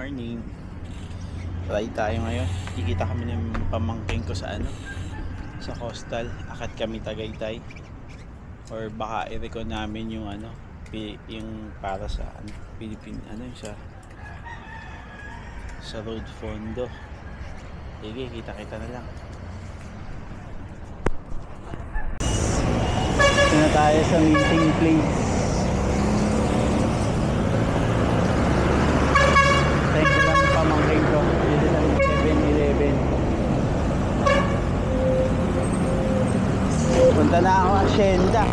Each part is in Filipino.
morning. Ride tayo ngayon. Kikita kami ng pamangking ko sa sa coastal. Akit kami Tagaytay. Or baka i-record namin yung yung para sa Philippine sa road fondo. Sige, kita-kita na lang. Ito na tayo sa meeting place. Thank you lang pamangkin ko. Dito sa 7-Eleven. Punta na ako Hacienda.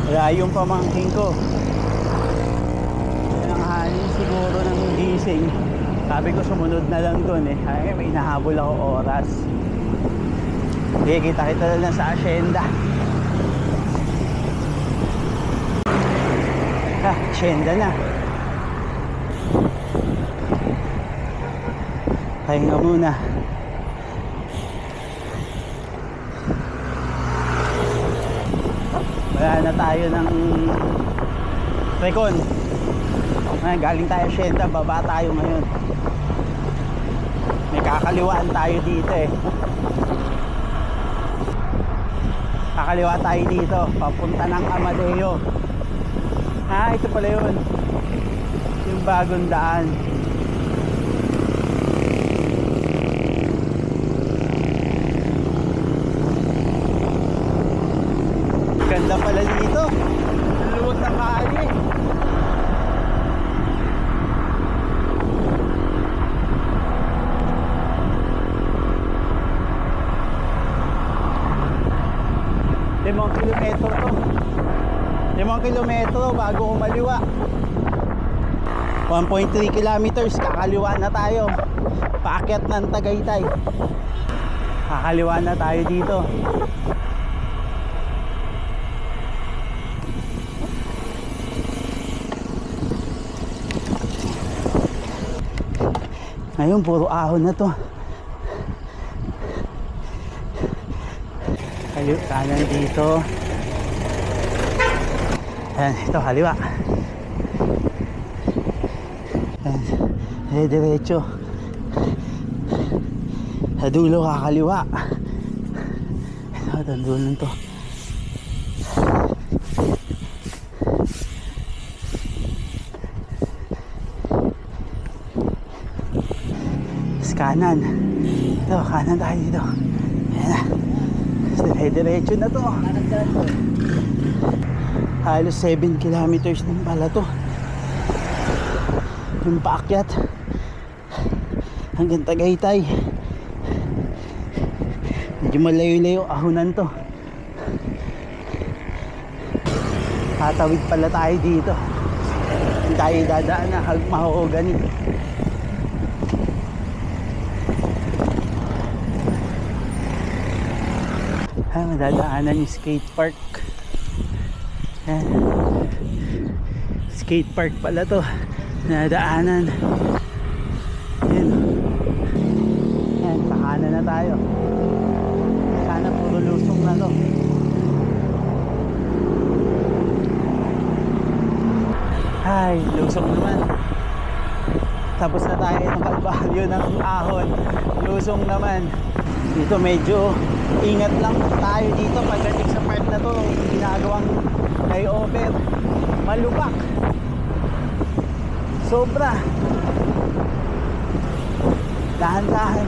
Wala yung pamangkin ko. Ang hanin siguro ng gising. Sabi ko sumunod na lang dun eh. Ay, may nahabol ako oras. Sige, kita-kita na sa Hacienda. Hacienda na. Pahinga muna. Wala na tayo ng Recon. Galing tayo Hacienda, baba tayo ngayon. May kakaliwaan tayo dito eh. Kakaliwa tayo dito, papunta ng Amadeo. Ito pala yun. Yung bagong daan. Ganda pala dito. Luwag ng kali. Limang kilometro bago kumaliwa. 1.3 kilometers kakaliwa na tayo. Paakyat ng Tagaytay. Kakaliwa na tayo dito. Ngayon puro ahon na to. Kanan dito. Ayan, ito kaliwa. Ayan, diretso. Sa dulo kakaliwa. Ito, dulo nito. Kanan. Ito, kanan tayo dito. Ayan na. Diretso na to. Halos 7 kilometers din pala to. Yung paakyat hanggang Tagaytay. Medyo malayo-layo ahonan to. Tatawid pala tayo dito. Hindi tayo dadaan na Mahogany. Madadaanan yung skate park. Ayan. Skate park pala to. Nadaanan. Ayan. Ayan, pakanan na tayo. Sana puro lusong na to. Ay, lusong naman. Tapos na tayo ng kalbaryo ng ahon. Lusong naman. Dito medyo ingat lang tayo dito pagdating sa part na to. Ginagawang flyover. Malubak. Sobra. Dahan-dahan.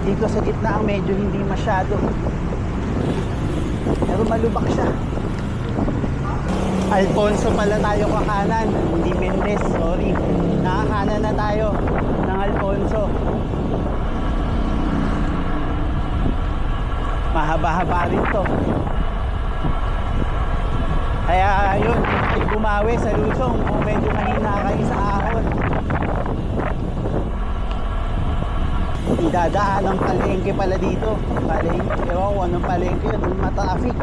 Dito sa gitna ang medyo hindi masyado. Pero malubak siya. Alfonso pala tayo kakanan. Hindi Mendez, sorry. Nakakanan na tayo ng Alfonso. Mahaba-haba rin to. Kaya yun, ay bumawi sa lusong kung medyo mahina kayo sa ahon. Idadaan ang palengke pala dito. Palengke, ewan ko anong palengke yun, ma-traffic.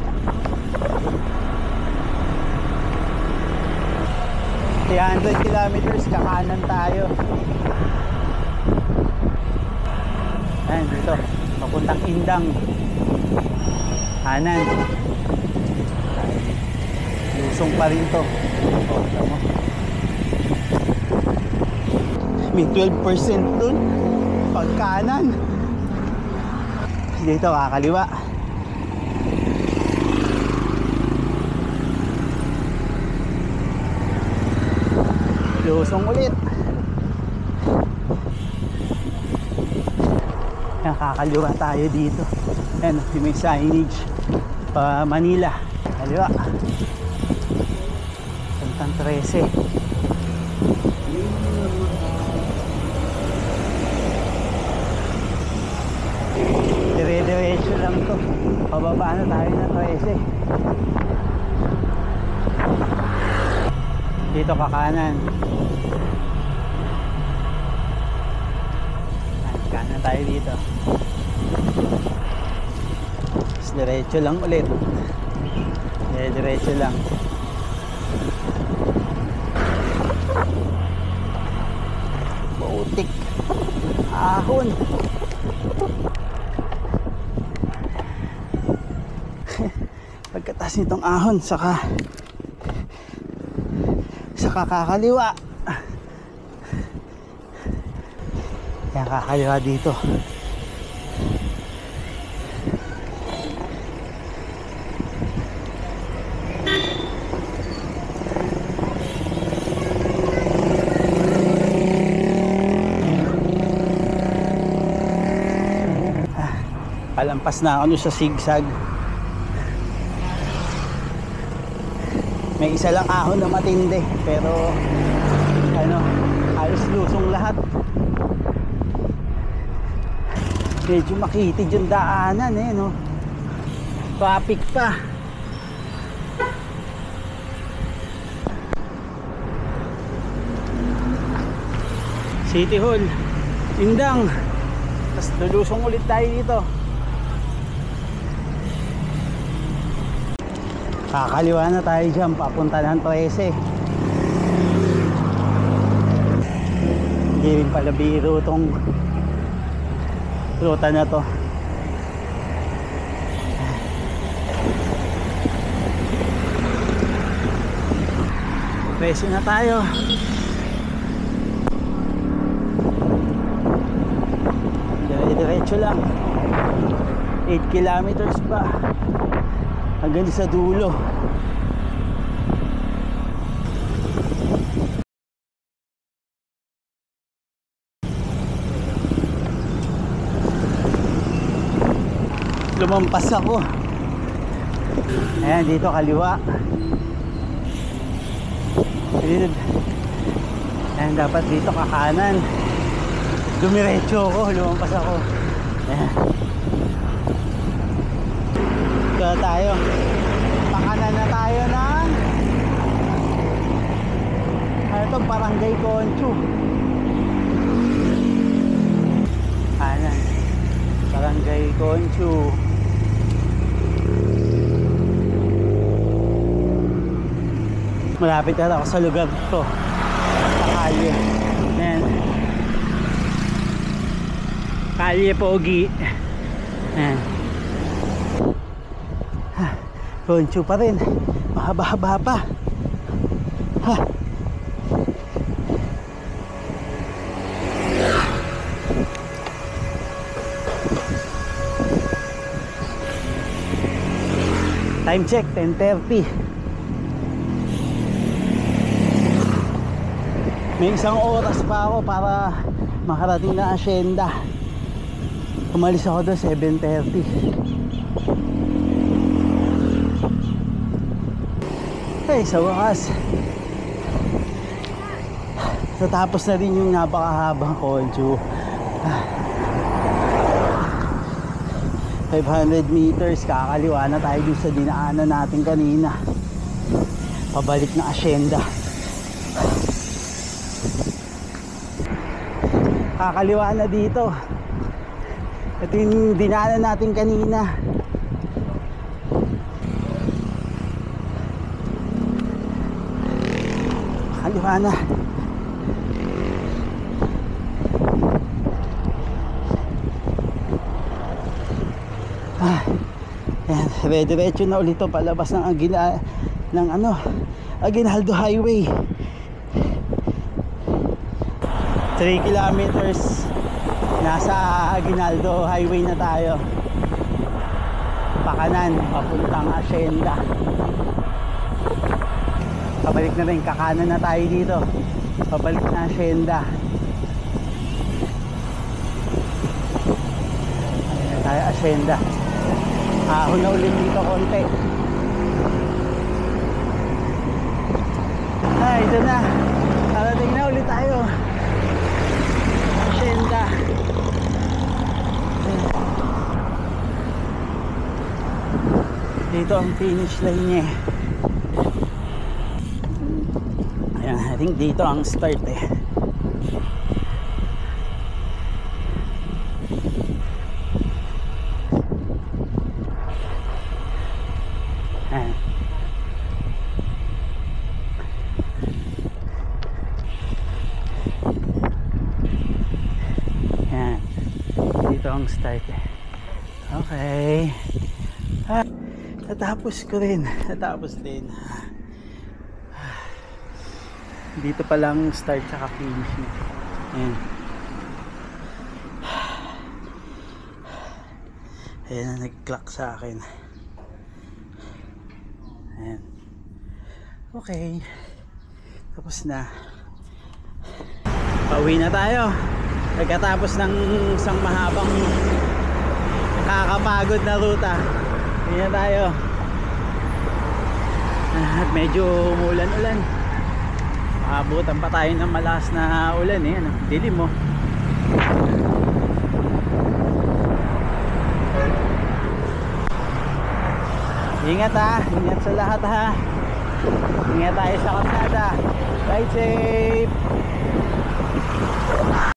300 kilometers kakanan tayo. Ayan dito, papuntang Indang. Kanan. Lusong pa rin to. May 12% dun. Pag kanan. Dito kakaliwa. Lusong ulit. Yan, kakaliwa tayo dito. Yan, may signage pa Manila. Kaliwa. Santang 13. Dire-diretso lang to. Pababa na tayo ng 13. Dito kakanan. Kanan tayo dito. Diretso lang ulit. Diretso lang. Butik. Ahon. Pagkatas nitong ahon, saka kakaliwa. Yan, kakaliwa dito. Palampas na ako sa zigzag. May isa lang ahon na matindi, pero ano, halos lusong lahat. Medyo makitid yung daanan eh, no? Traffic pa. City Hall, Indang. Tapos lulusong ulit tayo dito. Kakaliwa na tayo dyan, papunta ng 13. Hindi rin pala biro tong ruta na to. Pwede na tayo. Diretso lang. 8 kilometers pa hanggang sa dulo. Lumampas ako. Ayan, dito kaliwa. Ayan, dapat dito kakanan. Dumiretso ako, lumampas ako. Ayan. Ito tayo. Pakanan na tayo ng ano to, Barangay Conchu. Kanan, Barangay Conchu. Malapit na ako sa lugar to, sa kalye. Ayan, Kalye Pogi. Ayan. Conchu pa rin, mahaba-haba pa. Ha. Time check, 10:30. May isang oras pa ako para makarating na Hacienda. Umalis ako doon 7:30. Hey, sa wakas natapos na rin yung napakahabang Conchu. 500 meters, kakaliwa na tayo dun sa dinaanan natin kanina, pabalik na Hacienda. Kakaliwa na dito. Ito yung dinaanan natin kanina. Kaliwa na. Ayan, diretso na ulit to palabas ng Aguinaldo Highway. 3 kilometers. Nasa Aguinaldo Highway na tayo. Pakanan, papuntang Hacienda. Pabalik na rin, kakanan na tayo dito. Pabalik na Hacienda. Ayan na tayo, Hacienda. Ahon na ulit dito konti. Ito na. Parating na ulit tayo. Hacienda. Dito ang finish line niya. Ayan, I think dito ang start eh. Ayan. Ayan. Dito ang start eh. Okay. Natapos ko rin. Natapos din. Dito pa lang start sa finish niya. Ayan. Ayan na nag-clock sa akin. Ayan. Okay. Tapos na. Pauwi na tayo. Pagkatapos ng isang mahabang nakakapagod na ruta. Ayan tayo. At medyo umulan-ulan. Abutan pa tayo ng malakas na ulan eh. Dilim mo. Ingat ha. Ingat sa lahat ha. Ingat tayo sa kalsada. Ride safe.